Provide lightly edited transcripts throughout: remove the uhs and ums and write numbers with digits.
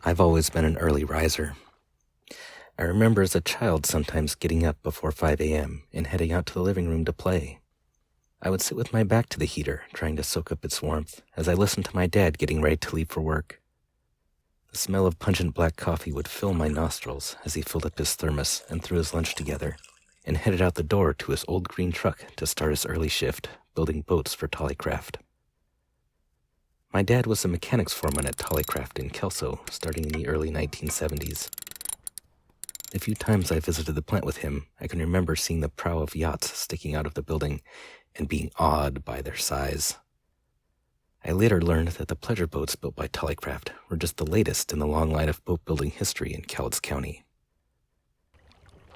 I've always been an early riser. I remember as a child sometimes getting up before 5 a.m. and heading out to the living room to play. I would sit with my back to the heater, trying to soak up its warmth, as I listened to my dad getting ready to leave for work. The smell of pungent black coffee would fill my nostrils as he filled up his thermos and threw his lunch together, and headed out the door to his old green truck to start his early shift, building boats for Tollycraft. My dad was a mechanics foreman at Tollycraft in Kelso, starting in the early 1970s. The few times I visited the plant with him, I can remember seeing the prow of yachts sticking out of the building and being awed by their size. I later learned that the pleasure boats built by Tollycraft were just the latest in the long line of boat-building history in Cowlitz County.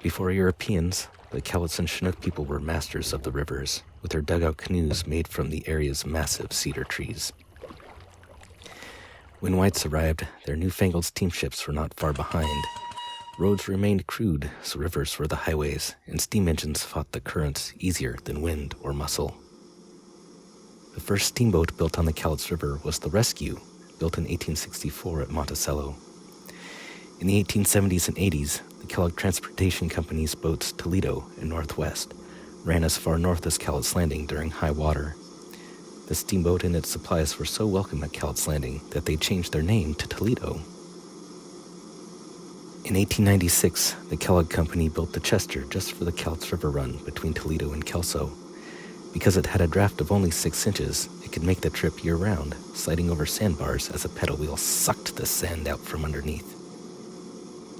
Before Europeans, the Cowlitz and Chinook people were masters of the rivers, with their dugout canoes made from the area's massive cedar trees. When whites arrived, their newfangled steamships were not far behind. Roads remained crude, so rivers were the highways, and steam engines fought the currents easier than wind or muscle. The first steamboat built on the Cowlitz River was the Rescue, built in 1864 at Monticello. In the 1870s and 80s, the Kellogg Transportation Company's boats Toledo and Northwest ran as far north as Cowlitz Landing during high water. The steamboat and its supplies were so welcome at Cowlitz Landing that they changed their name to Toledo. In 1896, the Kellogg Company built the Chester just for the Cowlitz River run between Toledo and Kelso. Because it had a draft of only 6 inches, it could make the trip year-round, sliding over sandbars as a pedal wheel sucked the sand out from underneath.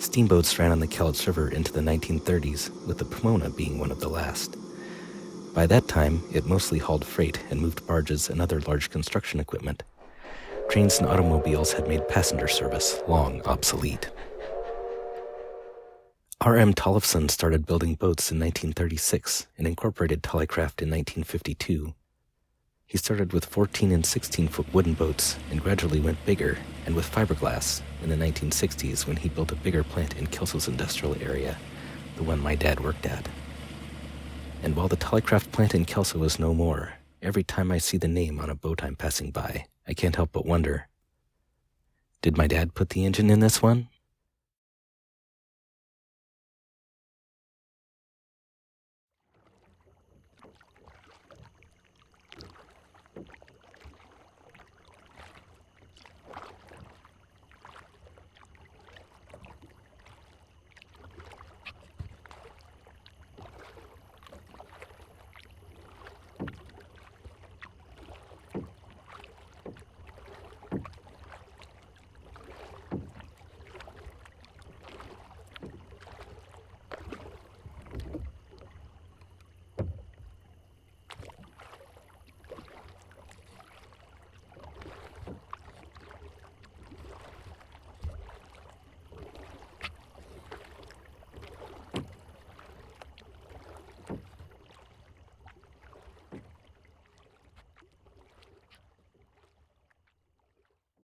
Steamboats ran on the Cowlitz River into the 1930s, with the Pomona being one of the last. By that time, it mostly hauled freight and moved barges and other large construction equipment. Trains and automobiles had made passenger service long obsolete. R.M. Tollefson started building boats in 1936 and incorporated Tollycraft in 1952. He started with 14 and 16-foot wooden boats and gradually went bigger, and with fiberglass in the 1960s when he built a bigger plant in Kelso's industrial area, the one my dad worked at. And while the Tollycraft plant in Kelso is no more, every time I see the name on a boat I'm passing by, I can't help but wonder, did my dad put the engine in this one?